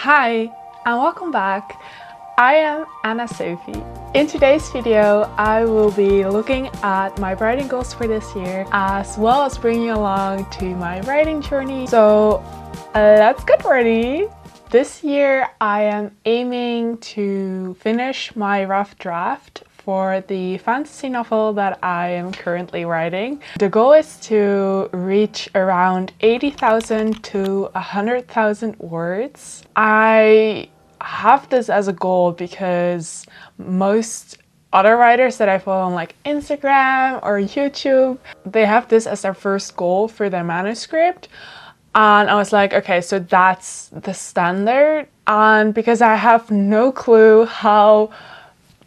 Hi and welcome back. I am Anna Sophie. In today's video, I will be looking at my writing goals for this year, as well as bringing you along to my writing journey. So let's get ready. This year, I am aiming to finish my rough draft for the fantasy novel that I am currently writing. The goal is to reach around 80,000 to 100,000 words. I have this as a goal because most other writers that I follow on like Instagram or YouTube, they have this as their first goal for their manuscript. And I was like, okay, so that's the standard. And because I have no clue how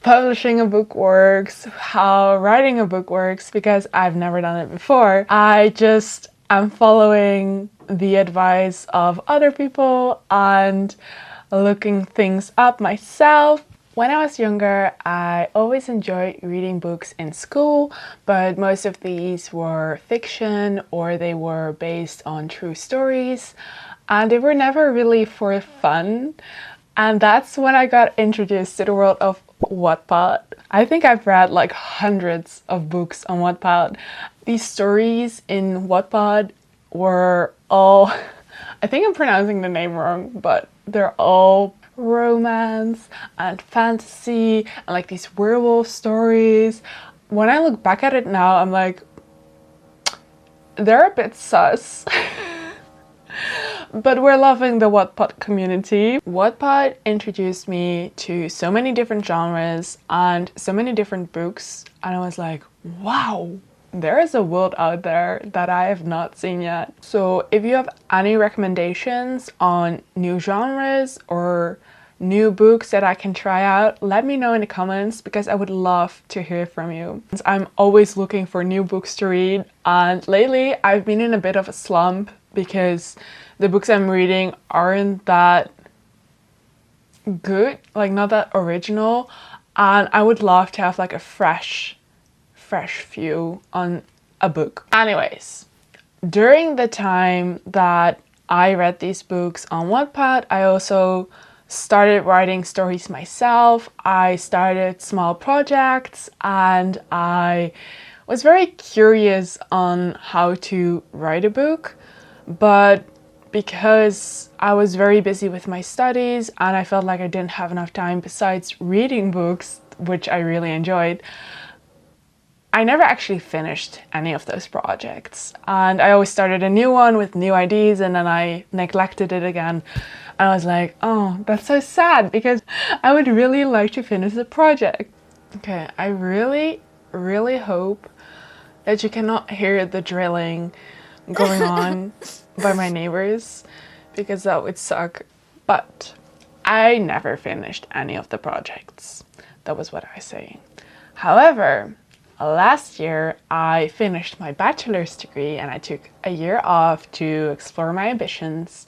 publishing a book works, how writing a book works, because I've never done it before, I just am following the advice of other people and looking things up myself. When I was younger, I always enjoyed reading books in school, but most of these were fiction or they were based on true stories, and they were never really for fun. And that's when I got introduced to the world of Wattpad. I think I've read like hundreds of books on Wattpad. These stories in Wattpad were all, I think I'm pronouncing the name wrong, but they're all romance and fantasy and like these werewolf stories. When I look back at it now, I'm like, they're a bit sus. But we're loving the Wattpad community. Wattpad introduced me to so many different genres and so many different books, and I was like, wow, there is a world out there that I have not seen yet. So if you have any recommendations on new genres or new books that I can try out, let me know in the comments because I would love to hear from you. I'm always looking for new books to read, and lately I've been in a bit of a slump because the books I'm reading aren't that good, like not that original, and I would love to have like a fresh view on a book. Anyways, during the time that I read these books on Wattpad, I also started writing stories myself. I started small projects and I was very curious on how to write a book, but because I was very busy with my studies and I felt like I didn't have enough time besides reading books, which I really enjoyed, I never actually finished any of those projects. And I always started a new one with new ideas and then I neglected it again. And I was like, oh, that's so sad because I would really like to finish the project. Okay, I really hope that you cannot hear the drilling going on by my neighbors because that would suck. But I never finished any of the projects. That was what I say. However, last year I finished my bachelor's degree and I took a year off to explore my ambitions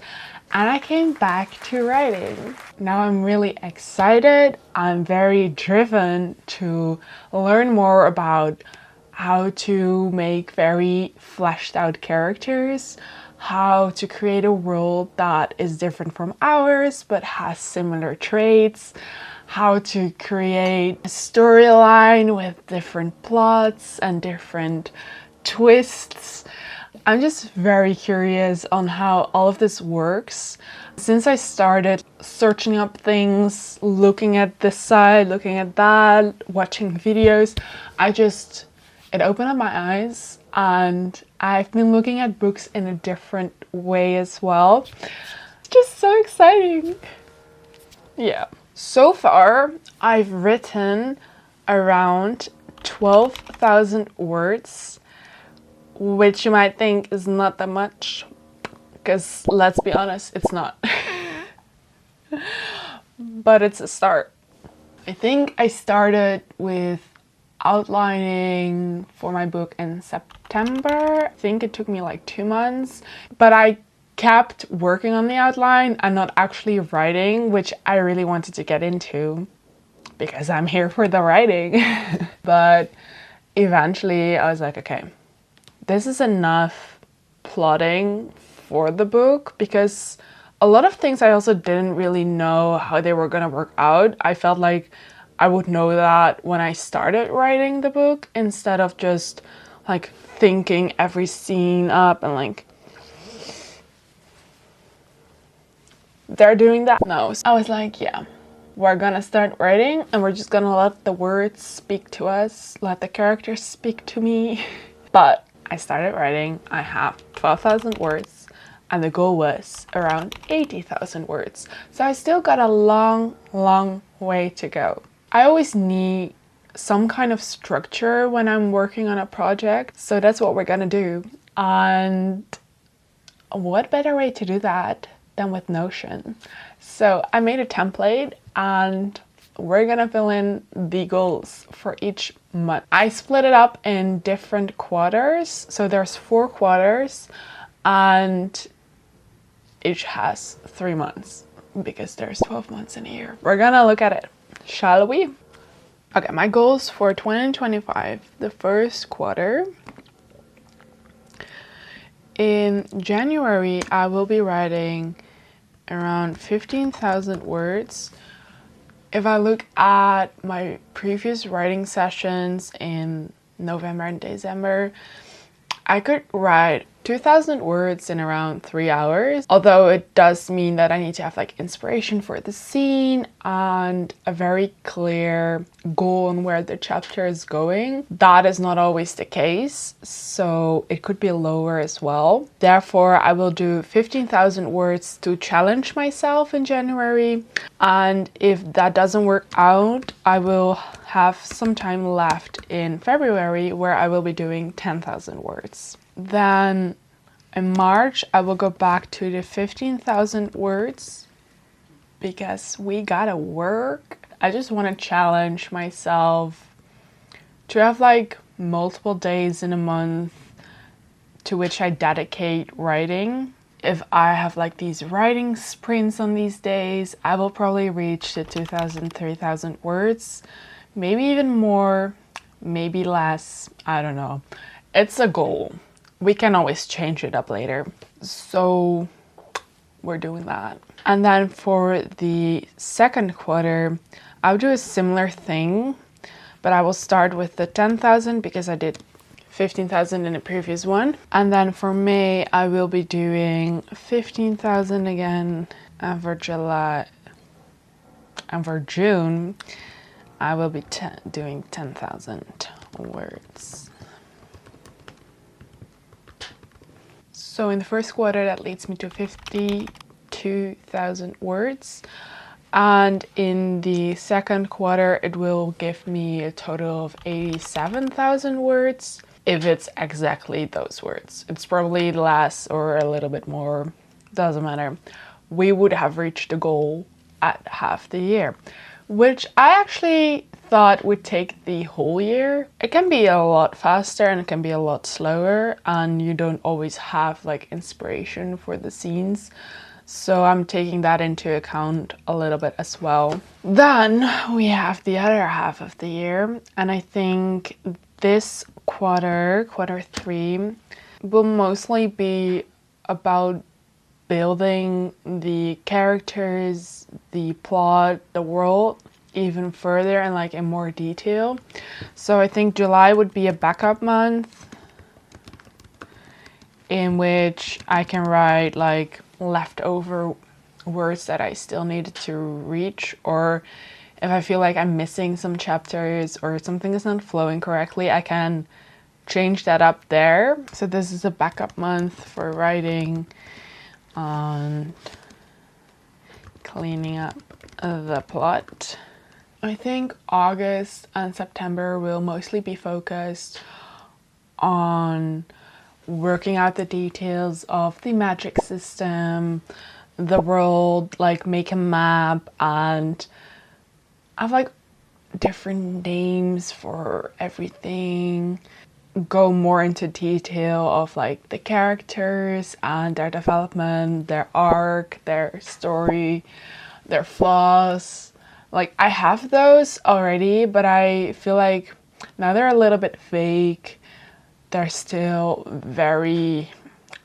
and I came back to writing. Now I'm really excited. I'm very driven to learn more about how to make very fleshed out characters, how to create a world that is different from ours but has similar traits, how to create a storyline with different plots and different twists. I'm just very curious on how all of this works. Since I started searching up things, looking at this side, looking at that, watching videos, it opened up my eyes and I've been looking at books in a different way as well. It's just so exciting. Yeah. So far, I've written around 12,000 words, which you might think is not that much, because let's be honest, it's not. But it's a start. I think I started with outlining for my book in September. I think it took me like 2 months, but I kept working on the outline and not actually writing, which I really wanted to get into because I'm here for the writing. But eventually I was like, okay, this is enough plotting for the book because A lot of things I also didn't really know how they were gonna work out. I felt like I would know that when I started writing the book instead of just like thinking every scene up and like they're doing that now. So I was like, yeah, we're gonna start writing and we're just gonna let the words speak to us, let the characters speak to me. But I started writing, I have 12,000 words and the goal was around 80,000 words. So I still got a long, long way to go. I always need some kind of structure when I'm working on a project. So that's what we're gonna do. And what better way to do that than with Notion? So I made a template and we're gonna fill in the goals for each month. I split it up in different quarters. So there's 4 quarters and each has 3 months because there's 12 months in a year. We're gonna look at it, shall we? Okay, my goals for 2025, the first quarter. In January, I will be writing around 15,000 words. If I look at my previous writing sessions in November and December, I could write 2,000 words in around 3 hours. Although it does mean that I need to have like inspiration for the scene and a very clear goal on where the chapter is going. That is not always the case, so it could be lower as well. Therefore, I will do 15,000 words to challenge myself in January. And if that doesn't work out, I will have some time left in February where I will be doing 10,000 words. Then in March, I will go back to the 15,000 words because we gotta work. I just want to challenge myself to have like multiple days in a month to which I dedicate writing. If I have like these writing sprints on these days, I will probably reach the 2,000, 3,000 words, maybe even more, maybe less, I don't know. It's a goal. We can always change it up later. So we're doing that. And then for the second quarter, I'll do a similar thing, but I will start with the 10,000 because I did 15,000 in the previous one. And then for May, I will be doing 15,000 again. And for July and for June, I will be doing 10,000 words. So in the first quarter, that leads me to 52,000 words. And in the second quarter, it will give me a total of 87,000 words. If it's exactly those words. It's probably less or a little bit more, doesn't matter. We would have reached the goal at half the year, which I actually thought would take the whole year. It can be a lot faster and it can be a lot slower, and you don't always have like inspiration for the scenes. So I'm taking that into account a little bit as well. Then we have the other half of the year, and I think this quarter 3, will mostly be about building the characters, the plot, the world even further and like in more detail. So I think July would be a backup month in which I can write like leftover words that I still needed to reach, or if I feel like I'm missing some chapters or something is not flowing correctly, I can change that up there. So this is a backup month for writing and cleaning up the plot. I think August and September will mostly be focused on working out the details of the magic system, the world, like make a map and have like different names for everything, go more into detail of like the characters and their development, their arc, their story, their flaws. Like I have those already, but I feel like now they're a little bit vague. They're still very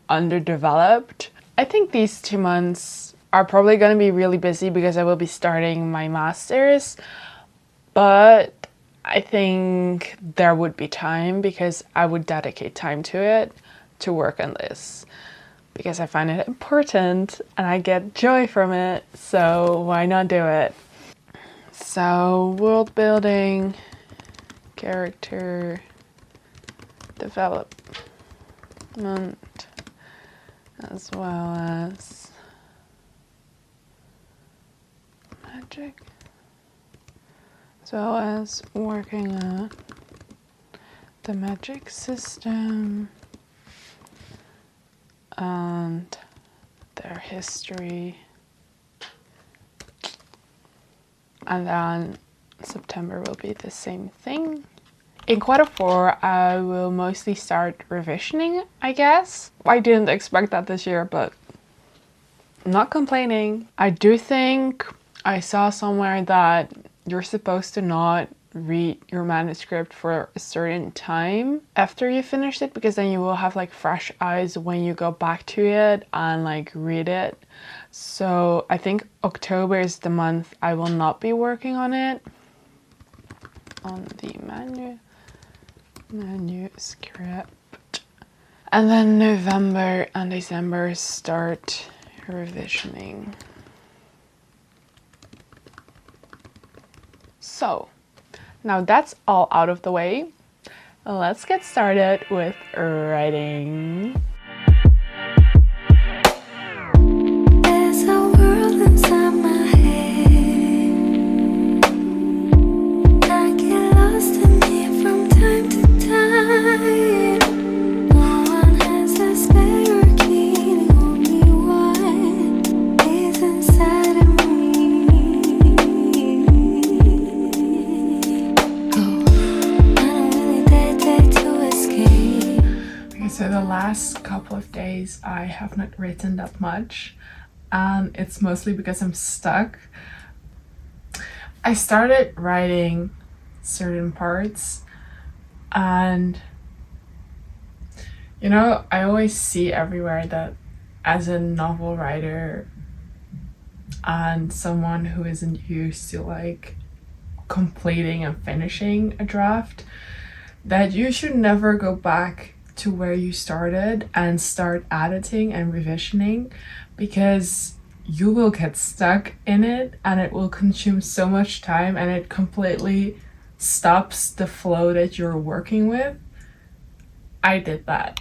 underdeveloped. I think these 2 months are probably going to be really busy because I will be starting my master's, but I think there would be time because I would dedicate time to it, to work on this, because I find it important and I get joy from it, so why not do it? So world building, character development, as well as magic, as well as working on the magic system and their history. And then September will be the same thing. In Q4, I will mostly start revisioning, I guess. I didn't expect that this year, but I'm not complaining. I do think I saw somewhere that you're supposed to not read your manuscript for a certain time after you finish it, because then you will have like fresh eyes when you go back to it and like read it. So I think October is the month I will not be working on it, on the manuscript. And then November and December start revisioning. So now that's all out of the way. Let's get started with writing. There's a world inside my head. I get lost in it from time to time. No one has a spare key, only one is inside of me. So the last couple of days I have not written that much, and it's mostly because I'm stuck. I started writing certain parts, and you know, I always see everywhere that as a novel writer and someone who isn't used to like completing and finishing a draft, that you should never go back to where you started and start editing and revisioning, because you will get stuck in it and it will consume so much time and it completely stops the flow that you're working with. I did that.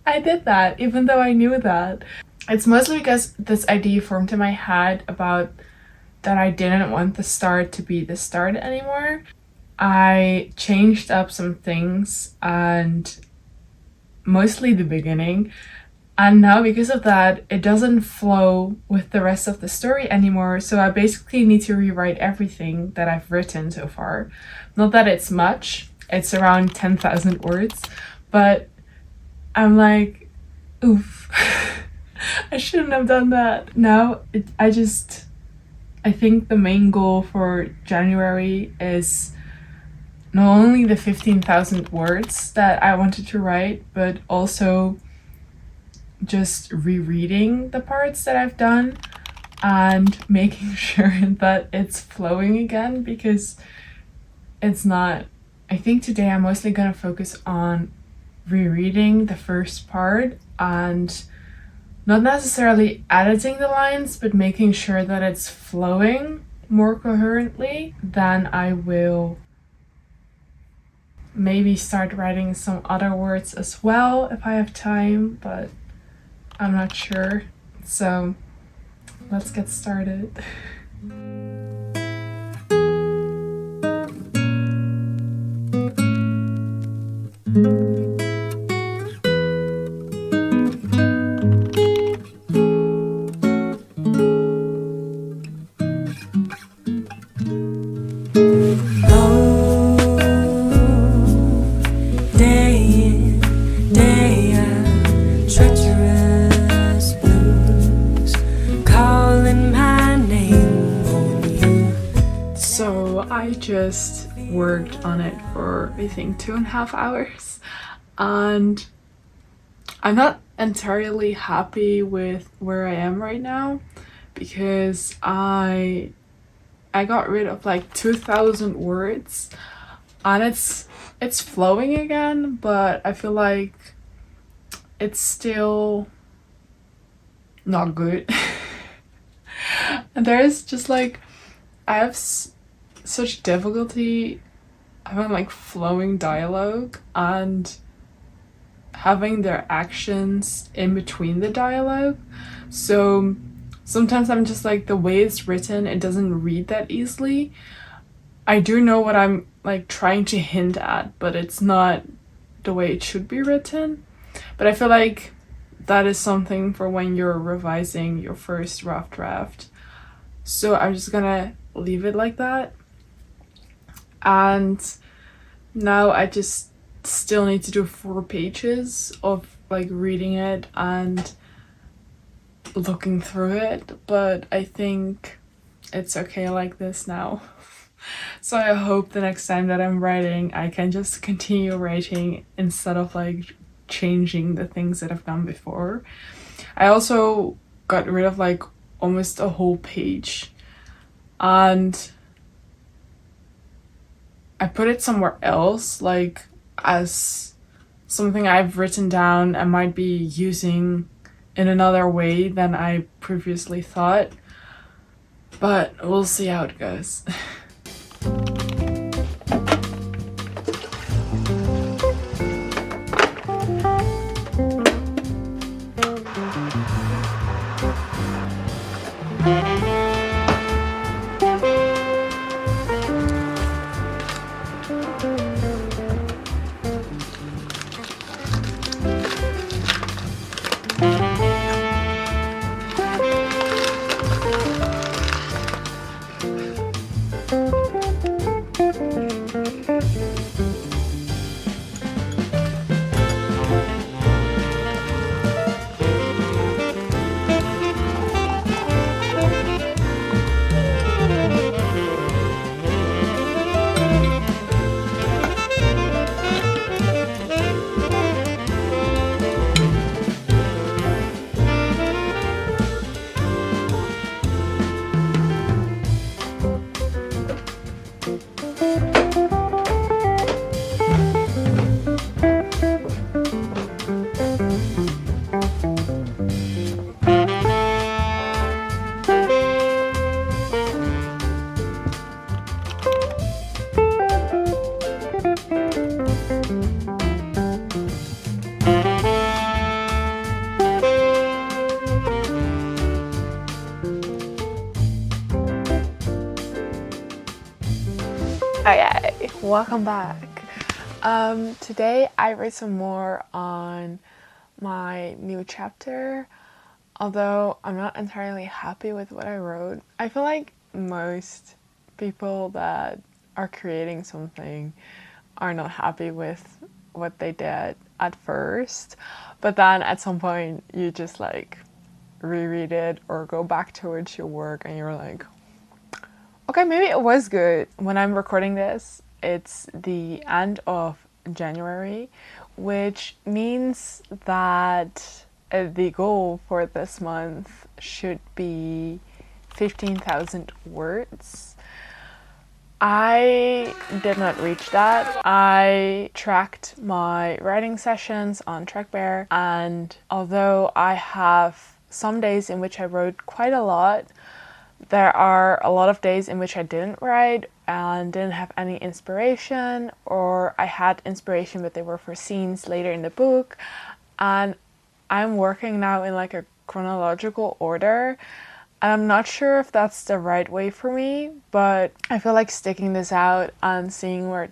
I did that even though I knew that. It's mostly because this idea formed in my head about that I didn't want the start to be the start anymore. I changed up some things, and mostly the beginning, and now because of that it doesn't flow with the rest of the story anymore, so I basically need to rewrite everything that I've written so far. Not that it's much, it's around 10,000 words, but I'm like, oof. I shouldn't have done that. Now I think the main goal for January is not only the 15,000 words that I wanted to write, but also just rereading the parts that I've done and making sure that it's flowing again, because it's not. I think today I'm mostly gonna focus on rereading the first part and not necessarily editing the lines, but making sure that it's flowing more coherently. Then I will maybe start writing some other words as well if I have time, but I'm not sure. So let's get started. I just worked on it for I think 2.5 hours, and I'm not entirely happy with where I am right now, because I got rid of like 2,000 words, and it's flowing again, but I feel like it's still not good. And there's just like, I have such difficulty having like flowing dialogue and having their actions in between the dialogue. So sometimes I'm just like, the way it's written, it doesn't read that easily. I do know what I'm like trying to hint at, but it's not the way it should be written. But I feel like that is something for when you're revising your first rough draft. So I'm just gonna leave it like that. And now I just still need to do 4 pages of like reading it and looking through it, but I think it's okay like this now. So I hope the next time that I'm writing, I can just continue writing instead of like changing the things that I've done before. I also got rid of like almost a whole page, and I put it somewhere else, like as something I've written down and might be using in another way than I previously thought. But we'll see how it goes. Okay, welcome back. Today I wrote some more on my new chapter, although I'm not entirely happy with what I wrote. I feel like most people that are creating something are not happy with what they did at first, but then at some point you just like reread it or go back towards your work and you're like, okay, maybe it was good. When I'm recording this, it's the end of January, which means that the goal for this month should be 15,000 words. I did not reach that. I tracked my writing sessions on TrackBear, and although I have some days in which I wrote quite a lot, there are a lot of days in which I didn't write and didn't have any inspiration, or I had inspiration but they were for scenes later in the book. And I'm working now in like a chronological order, and I'm not sure if that's the right way for me, but I feel like sticking this out and seeing where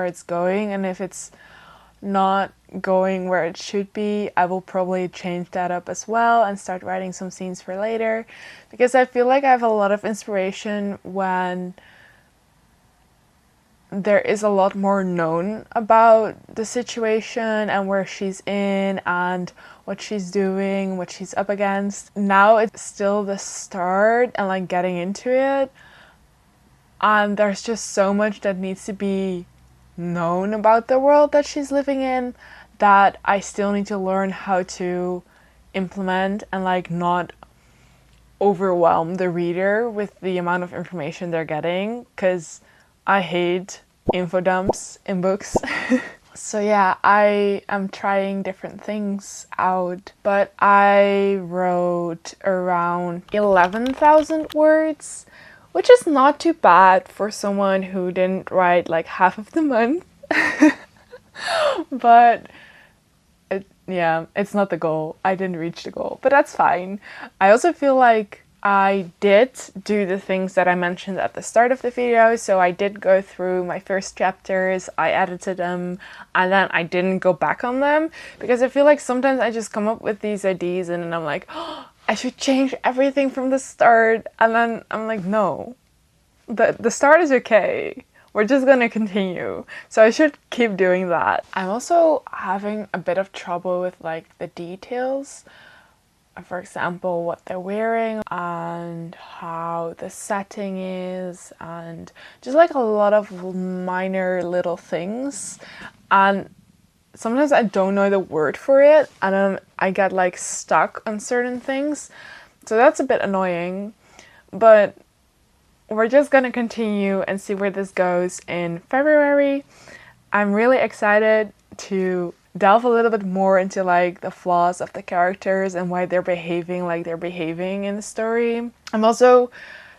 it's going, and if it's not going where it should be, I will probably change that up as well and start writing some scenes for later, because I feel like I have a lot of inspiration when there is a lot more known about the situation and where she's in and what she's doing, what she's up against. Now it's still the start and like getting into it, and there's just so much that needs to be known about the world that she's living in that I still need to learn how to implement and like not overwhelm the reader with the amount of information they're getting, because I hate info dumps in books. So yeah, I am trying different things out, but I wrote around 11,000 words, which is not too bad for someone who didn't write like half of the month. But yeah, it's not the goal. I didn't reach the goal, but that's fine. I also feel like I did do the things that I mentioned at the start of the video. So I did go through my first chapters, I edited them, and then I didn't go back on them, because I feel like sometimes I just come up with these ideas and then I'm like, oh, I should change everything from the start. And then I'm like, no, the start is okay. We're just gonna continue. So I should keep doing that. I'm also having a bit of trouble with like the details. For example, what they're wearing and how the setting is, and just like a lot of minor little things. And sometimes I don't know the word for it, and then I get like stuck on certain things. So that's a bit annoying, but we're just gonna continue and see where this goes in February. I'm really excited to delve a little bit more into like the flaws of the characters and why they're behaving like they're behaving in the story. I'm also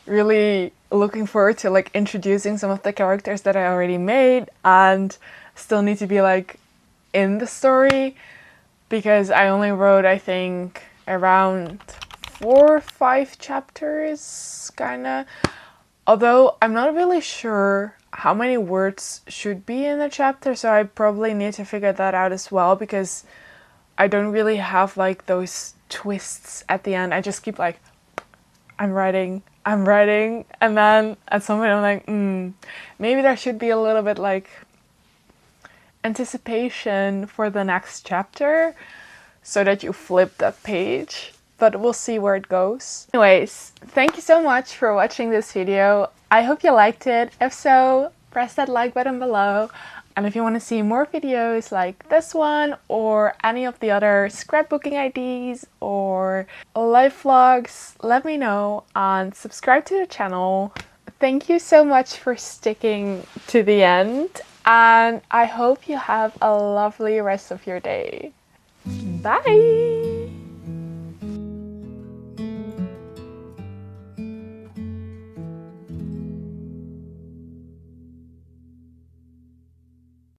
really looking forward to like introducing some of the characters that I already made and still need to be like in the story, because I only wrote, I think, around 4 or 5 chapters, kinda. Although I'm not really sure how many words should be in a chapter, so I probably need to figure that out as well, because I don't really have like those twists at the end. I just keep like, I'm writing, and then at some point I'm like, maybe there should be a little bit like anticipation for the next chapter so that you flip that page. But we'll see where it goes. Anyways, thank you so much for watching this video. I hope you liked it. If so, press that like button below. And if you want to see more videos like this one or any of the other scrapbooking ideas or life vlogs, let me know and subscribe to the channel. Thank you so much for sticking to the end, and I hope you have a lovely rest of your day. Bye!